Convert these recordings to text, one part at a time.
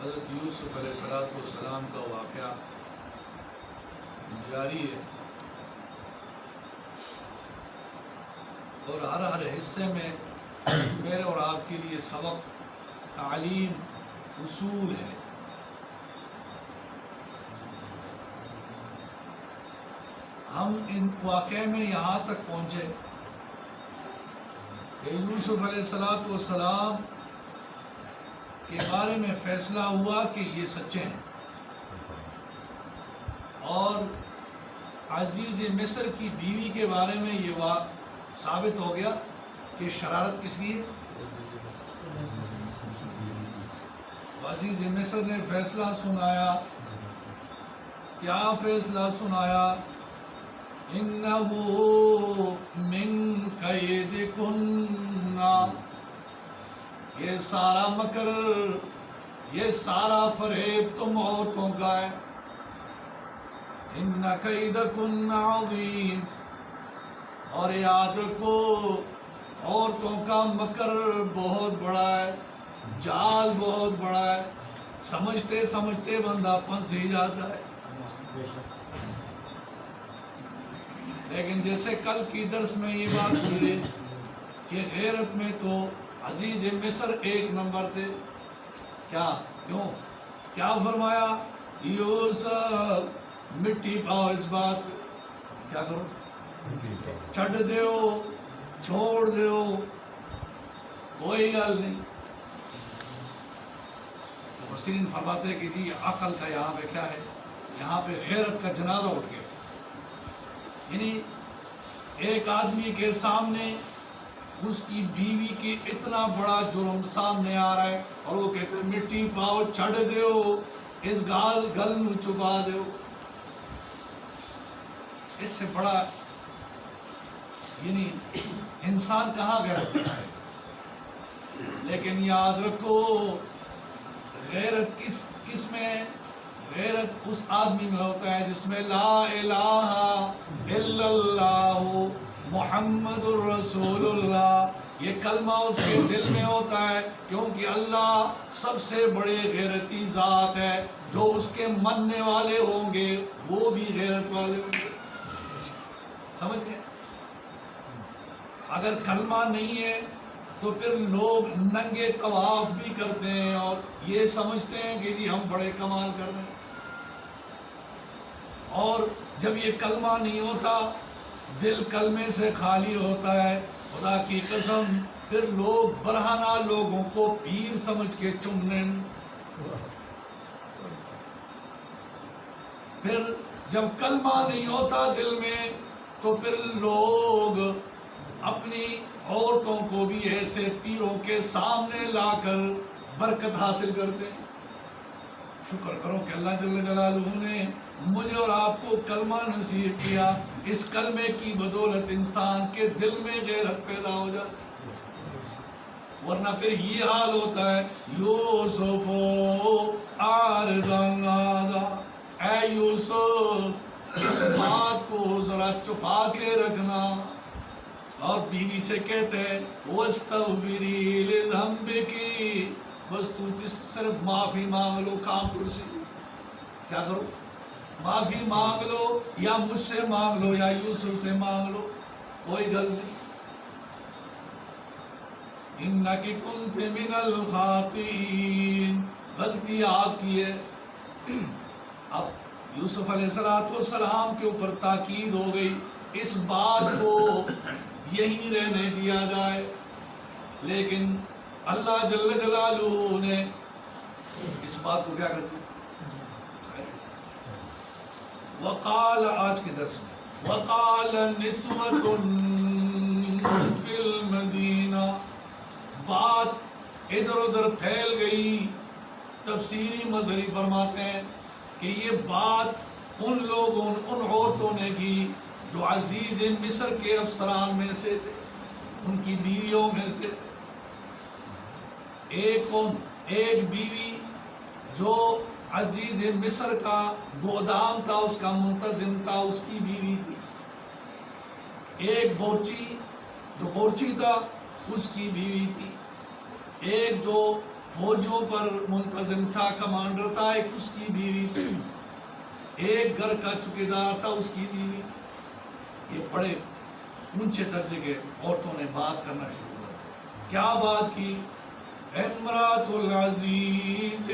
حضرت یوسف علیہ السلام کا واقعہ جاری ہے، اور ہر حصے میں میرے اور آپ کے لیے سبق، تعلیم، اصول ہے۔ ہم ان واقعے میں یہاں تک پہنچے کہ یوسف علیہ السلام کے بارے میں فیصلہ ہوا کہ یہ سچے ہیں، اور عزیز مصر کی بیوی کے بارے میں یہ ثابت ہو گیا کہ شرارت کس کی ہے؟ عزیز مصر نے فیصلہ سنایا۔ کیا فیصلہ سنایا؟ اِنَّهُ مِن کَیْدِکُنَّ، یہ سارا مکر، یہ سارا فریب تم عورتوں کا ہے۔ اِنَّ کَیْدَکُنَّ عَظِیمٌ، اور یاد رکھو عورتوں کا مکر بہت بڑا ہے، جال بہت بڑا ہے، سمجھتے سمجھتے بندہ پھنس ہی جاتا ہے۔ لیکن جیسے کل کی درس میں یہ بات ہوئی کہ غیرت میں تو عزیز مصر ایک نمبر تھے۔ کیوں کیا فرمایا؟ یوسف مٹی پاؤ، اس بات پہ کیا کرو؟ چھڈ دیو، چھوڑ دیو، کوئی گل نہیں۔ مفسرین فرماتے ہیں کہ جی عقل کا یہاں پہ کیا ہے؟ یہاں پہ غیرت کا جنازہ اٹھ گیا۔ یعنی ایک آدمی کے سامنے اس کی بیوی کی اتنا بڑا جرم سامنے آ رہا ہے، اور وہ کہتے ہیں مٹی پاؤ، چھڈ دیو، اس گل نو چبا دیو۔ اس سے بڑا یعنی انسان کہاں گیا ہے؟ لیکن یاد رکھو غیرت کس میں ہے؟ غیرت اس آدمی میں ہوتا ہے جس میں لا الہ الا اللہ محمد الرسول اللہ، یہ کلمہ اس کے دل میں ہوتا ہے، کیونکہ اللہ سب سے بڑے غیرتی ذات ہے۔ جو اس کے مننے والے ہوں گے وہ بھی غیرت والے ہوں گے۔ سمجھ گئے؟ اگر کلمہ نہیں ہے تو پھر لوگ ننگے طواف بھی کرتے ہیں اور یہ سمجھتے ہیں کہ جی ہم بڑے کمال کر رہے ہیں، اور جب یہ کلمہ نہیں ہوتا، دل کلمے سے خالی ہوتا ہے، خدا کی قسم پھر لوگ برہنہ لوگوں کو پیر سمجھ کے چمنے۔ پھر جب کلمہ نہیں ہوتا دل میں تو پھر لوگ اپنی عورتوں کو بھی ایسے پیروں کے سامنے لا کر برکت حاصل کرتے ہیں۔ شکر کرو کہ اللہ جل جلالہ نے مجھے اور آپ کو کلمہ نصیب کیا، اس کلمے کی بدولت انسان کے دل میں غیرت پیدا ہو جاتی ہے، ورنہ پھر یہ حال ہوتا ہے یوسف عارضاً عادا، اے یوسف اس بات کو ذرا چھپا کے رکھنا۔ اور بیوی سے کہتے ہیں وَاسْتَغْفِرِي لِذَنبِكِ، بس تو صرف معافی مانگ لو، کام کرسی، کیا کرو؟ معافی مانگ لو، یا مجھ سے مانگ لو یا یوسف سے مانگ لو، کوئی گل نہیں۔ اِنَّكِ كُنْتِ مِنَ الْخَاطِئِينَ، غلطی آپ کی ہے۔ اب یوسف علیہ السلام کے اوپر تاکید ہو گئی اس بات کو یہی رہنے دیا جائے، لیکن اللہ جل جلالہ نے اس بات کو کیا کر دیا؟ وقال، آج کے درس میں وقال نسوة فی المدینہ، بات ادھر ادھر پھیل گئی۔ تفسیری مظہری فرماتے ہیں کہ یہ بات ان لوگوں، ان عورتوں نے کی جو عزیز مصر کے افسران میں سے تھے، ان کی بیویوں میں سے ایک بیوی جو عزیز مصر کا گودام تھا، اس کا منتظم تھا، اس کی بیوی تھی۔ ایک بورچی جو بورچی تھا اس کی بیوی تھی۔ ایک جو فوجوں پر منتظم تھا، کمانڈر تھا، ایک اس کی بیوی تھی، ایک گھر کا چوکیدار تھا، اس کی بیوی. یہ بڑے اونچے درجے کے عورتوں نے بات کرنا شروع کیا. کیا بات کی؟ امرات العزیز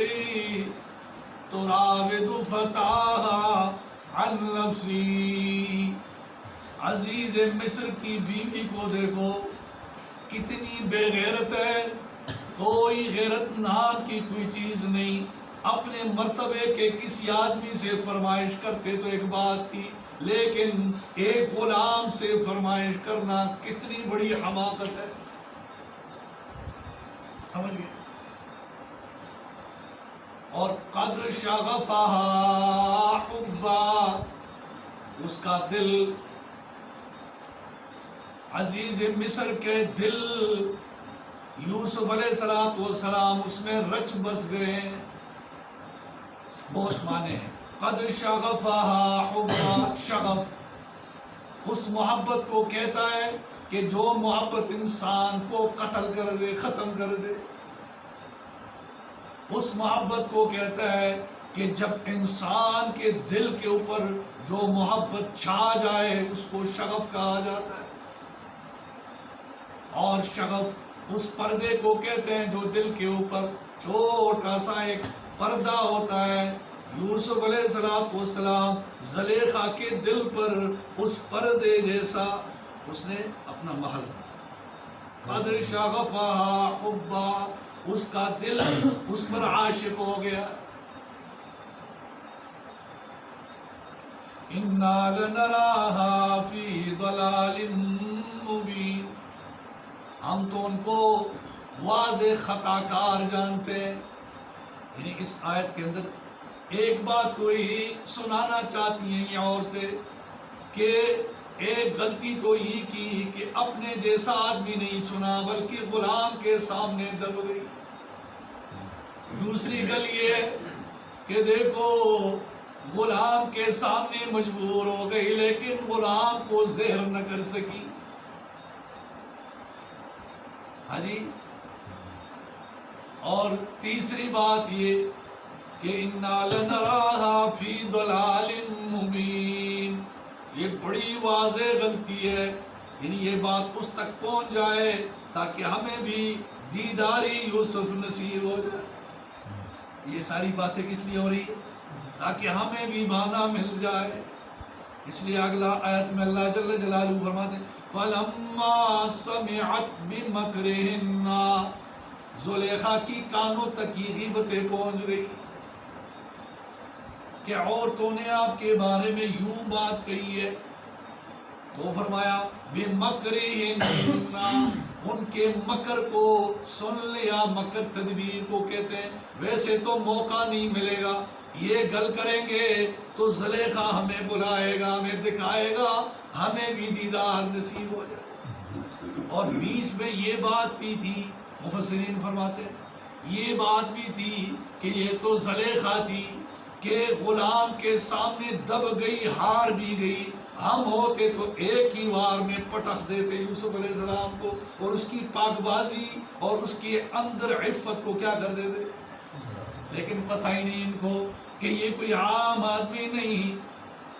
تراود فتاها عن نفسی. عزیز مصر کی بیوی کو دیکھو کتنی بے غیرت ہے، کوئی غیرت نام کی کوئی چیز نہیں. اپنے مرتبے کے کسی آدمی سے فرمائش کرتے تو ایک بات تھی، لیکن ایک غلام سے فرمائش کرنا کتنی بڑی حماقت ہے. سمجھ گئے؟ اور قد شغفها حبا، اس کا دل، عزیز مصر کے دل یوسف علیہ السلام اس میں رچ بس گئے. بہت معنی ہیں. قد شغفها حبا، شغف اس محبت کو کہتا ہے کہ جو محبت انسان کو قتل کر دے، ختم کر دے. اس محبت کو کہتا ہے کہ جب انسان کے دل کے اوپر جو محبت چھا جائے اس کو شغف کہا جاتا ہے. اور شغف اس پردے کو کہتے ہیں جو دل کے اوپر چھوٹا سا ایک پردہ ہوتا ہے. یوسف علیہ السلام زلیخا کے دل پر اس پردے جیسا اس نے اپنا محل بنایا. قد شغفها حبا، اس کا دل اس پر عاشق ہو گیا. انا لنراها فی ضلال مبین، ہم تو ان کو واضح خطا کار جانتے ہیں. یعنی اس آیت کے اندر ایک بات تو یہی سنانا چاہتی ہیں یہ عورتیں کہ ایک غلطی تو یہ کی کہ اپنے جیسا آدمی نہیں چنا بلکہ غلام کے سامنے دب گئی. دوسری گل یہ ہے کہ دیکھو غلام کے سامنے مجبور ہو گئی لیکن غلام کو زہر نہ کر سکی. ہاں جی. اور تیسری بات یہ کہ انا لنراها فی ضلال مبین، یہ بڑی واضح غلطی ہے. یعنی یہ بات اس تک پہنچ جائے تاکہ ہمیں بھی دیداری یوسف نصیب ہو جائے. یہ ساری باتیں کس لیے ہو رہی ہے؟ تاکہ ہمیں بھی بہانہ مل جائے. اس لیے اگلا آیت میں اللہ جل جلالہ فرماتے ہیں فَلَمَّا سَمِعَتْ بِمَكْرِهِنَّ، زلیخا کی کانوں تک یہ غیبتیں پہنچ گئی کہ عورتوں نے آپ کے بارے میں یوں بات کہی ہے. تو فرمایا بِمَكْرِهِنَّ، ان کے مکر کو سن لیا. مکر تدبیر کو کہتے ہیں. ویسے تو موقع نہیں ملے گا، یہ گل کریں گے تو زلیخا ہمیں بلائے گا، ہمیں دکھائے گا، ہمیں بھی دیدار نصیب ہو جائے. اور بیچ میں یہ بات بھی تھی، مفسرین فرماتے ہیں یہ بات بھی تھی کہ یہ تو زلیخا تھی کہ غلام کے سامنے دب گئی، ہار بھی گئی. ہم ہوتے تو ایک ہی وار میں پٹخ دیتے یوسف علیہ السلام کو اور اس کی پاک بازی اور اس کے اندر عفت کو کیا کر دیتے. لیکن پتہ ہی نہیں ان کو کہ یہ کوئی عام آدمی نہیں،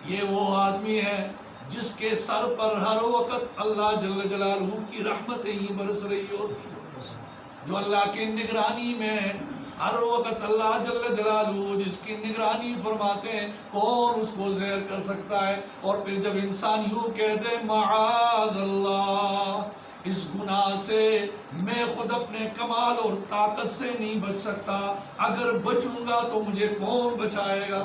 یہ وہ آدمی ہے جس کے سر پر ہر وقت اللہ جل جلالہ کی رحمتیں ہی برس رہی ہوتی ہیں، جو اللہ کے نگرانی میں ہر وقت اللہ جل جلالہ جس کی نگرانی فرماتے ہیں. کون اس کو زہر کر سکتا ہے؟ اور پھر جب انسان یوں کہہ دے معاذ اللہ، اس گناہ سے میں خود اپنے کمال اور طاقت سے نہیں بچ سکتا، اگر بچوں گا تو مجھے کون بچائے گا؟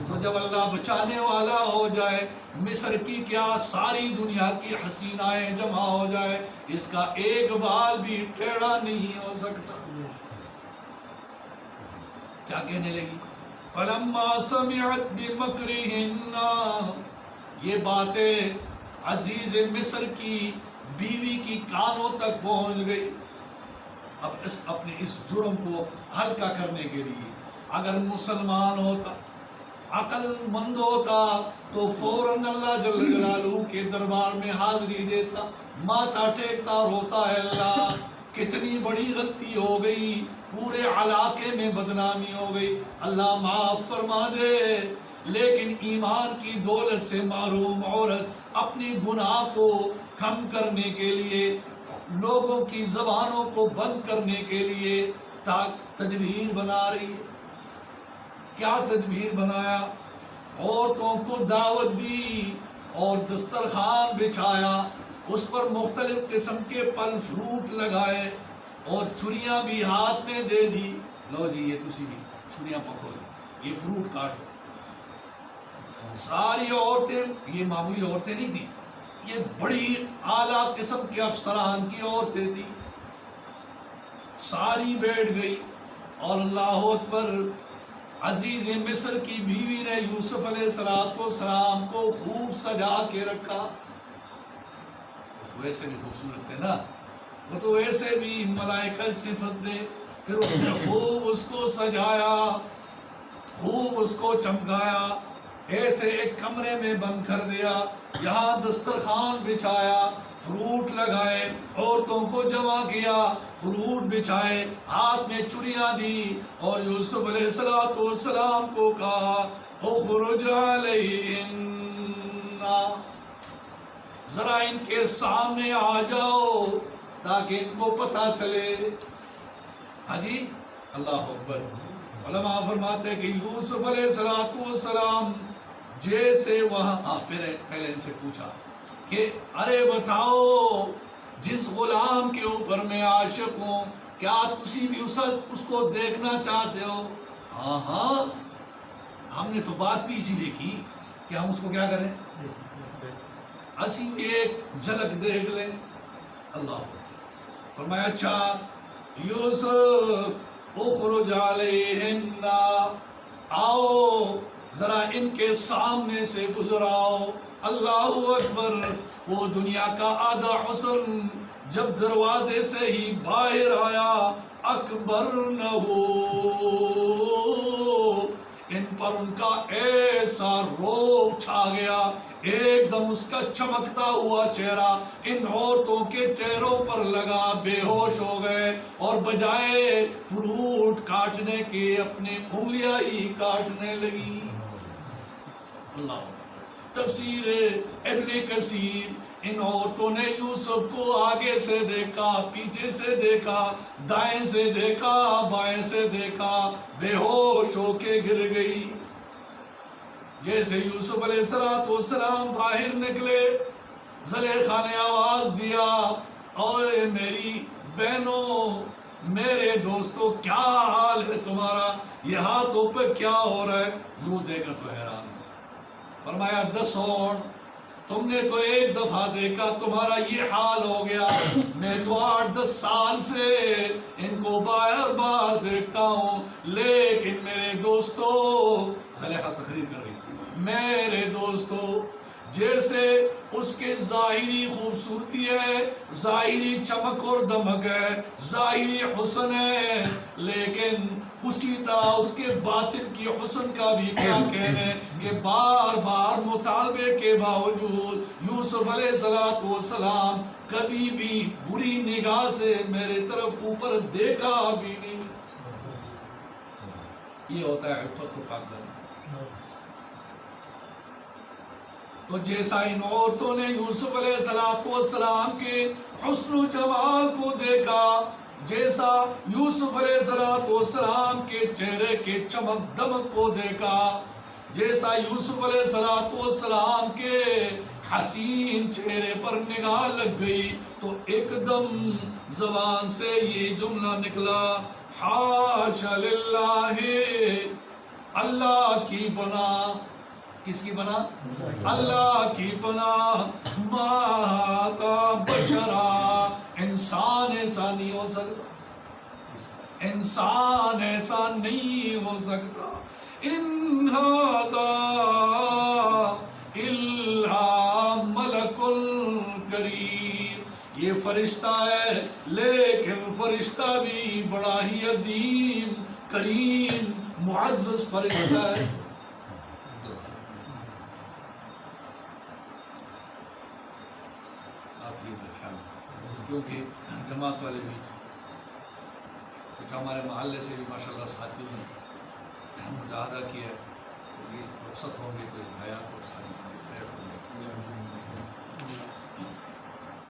تو جب اللہ بچانے والا ہو جائے، مصر کی کیا ساری دنیا کی حسینائیں جمع ہو جائے، اس کا ایک بال بھی ٹیڑھا نہیں ہو سکتا. کیا کہنے لگی؟ فَلَمَّا سَمِعَتْ بِمَكْرِهِنَّ، یہ باتیں عزیز مصر کی بیوی کی کانوں تک پہنچ گئی. اب اپنے اس جرم کو ہلکا کرنے کے لیے اگر مسلمان ہوتا، عقل مند ہوتا تو فوراً اللہ جل جلالہ کے دربار میں حاضری دیتا، ماتھا ٹیکتا، روتا ہے اللہ کتنی بڑی غلطی ہو گئی، پورے علاقے میں بدنامی ہو گئی، اللہ معاف فرما دے۔ لیکن ایمان کی دولت سے محروم عورت اپنی گناہ کو کم کرنے کے لیے، لوگوں کی زبانوں کو بند کرنے کے لیے تدبیر بنا رہی ہے۔ کیا تدبیر بنایا؟ عورتوں کو دعوت دی اور دسترخوان بچھایا، اس پر مختلف قسم کے پھل فروٹ لگائے اور چھریاں بھی ہاتھ میں دے دی، لو جی یہ تسی بھی چھریاں پکڑو، یہ فروٹ کاٹو۔ ساری عورتیں، یہ معمولی عورتیں نہیں تھیں، یہ بڑی اعلیٰ قسم کے افسران کی عورتیں تھیں، ساری بیٹھ گئی۔ اور اللہ اکبر، عزیز مصر کی بیوی نے یوسف علیہ السلام کو خوب سجا کے رکھا۔ وہ تو ویسے بھی خوبصورت تھے نا، وہ تو ویسے بھی ملائکہ صفت دے، پھر اس نے خوب اس کو سجایا، خوب اس کو چمکایا، ایسے ایک کمرے میں بند کر دیا، یہاں دسترخوان بچھایا، فروٹ لگائے، عورتوں کو جمع کیا، فروٹ بچھائے، ہاتھ میں چھریاں دی، اور یوسف علیہ السلام کو کہا اخرج علیہن، ذرا ان کے سامنے آ جاؤ تاکہ ان کو پتہ چلے۔ ہاں جی، اللہ اکبر۔ علماء فرماتے ہیں کہ یوسف علیہ السلام جیسے وہاں پہلے ان سے پوچھا کہ ارے بتاؤ، جس غلام کے اوپر میں عاشق ہوں، کیا تسی بھی اس کو دیکھنا چاہتے ہو؟ ہاں ہاں، ہم نے تو بات بھی اسی لیے کی کہ ہم اس کو کیا کریں، اسی ایک جھلک دیکھ لیں۔ اللہ فرمایا اچھا یوسف اخرج علیہن، آؤ ذرا ان کے سامنے سے گزر آؤ۔ اللہ اکبر، وہ دنیا کا آدھا حسن جب دروازے سے ہی باہر آیا، اکبر نہ ہو، ان پر ان کا ایسا روب چھا گیا، ایک دم اس کا چمکتا ہوا چہرہ ان عورتوں کے چہروں پر لگا، بے ہوش ہو گئے، اور بجائے فروٹ کاٹنے کے اپنے انگلیاں ہی کاٹنے لگی۔ اللہ تفسیر ابن کثیر، ان عورتوں نے یوسف کو آگے سے دیکھا، پیچھے سے دیکھا، دائیں سے دیکھا، بائیں سے دیکھا، بے ہوش ہو کے گر گئی۔ جیسے یوسف علیہ السلام باہر نکلے، زلیخا نے آواز دیا، اوے میری بہنوں، میرے دوستو، کیا حال ہے تمہارا؟ یہ ہاتھوں پہ کیا ہو رہا ہے؟ یوں دیکھا تو حیران۔ فرمایا دسوڑ، تم نے تو ایک دفعہ دیکھا، تمہارا یہ حال ہو گیا، میں تو 8-10 سال سے ان کو بار بار دیکھتا ہوں، لیکن میرے دوستو، زلیخا تقریر کر رہی، میرے دوستو، جیسے اس کے ظاہری خوبصورتی ہے، ظاہری چمک اور دمک ہے، ظاہری حسن ہے، لیکن اسی طرح اس کے باطن کی حسن کا بھی کیا کہنے کہ بار بار مطالبے کے باوجود یوسف علیہ السلام کبھی بھی بری نگاہ سے میرے طرف اوپر دیکھا بھی نہیں۔ یہ ہوتا ہے عفت و پاکدامنی۔ تو جیسا ان عورتوں نے یوسف علیہ السلام کے حسن و جمال کو دیکھا، جیسا یوسف علیہ السلام کے چہرے کے چمک دمک کو دیکھا، جیسا یوسف علیہ السلام کے حسین چہرے پر نگاہ لگ گئی، تو ایک دم زبان سے یہ جملہ نکلا، حاشا للہ، اللہ کی پناہ۔ کس کی پناہ؟ اللہ کی پناہ، ما ھذا بشرا، انسان ایسا نہیں ہو سکتا، انسان ایسا نہیں ہو سکتا، ان ھذا الا ملک کریم، یہ فرشتہ ہے، لیکن فرشتہ بھی بڑا ہی عظیم، کریم، معزز فرشتہ ہے۔ کیونکہ جماعت والے بھی کچھ ہمارے محلے سے بھی ماشاءاللہ ساتھیوں نے مجاہدہ کیا ہے، تو یہ رخصت ہوں گے تو حیات اور ساری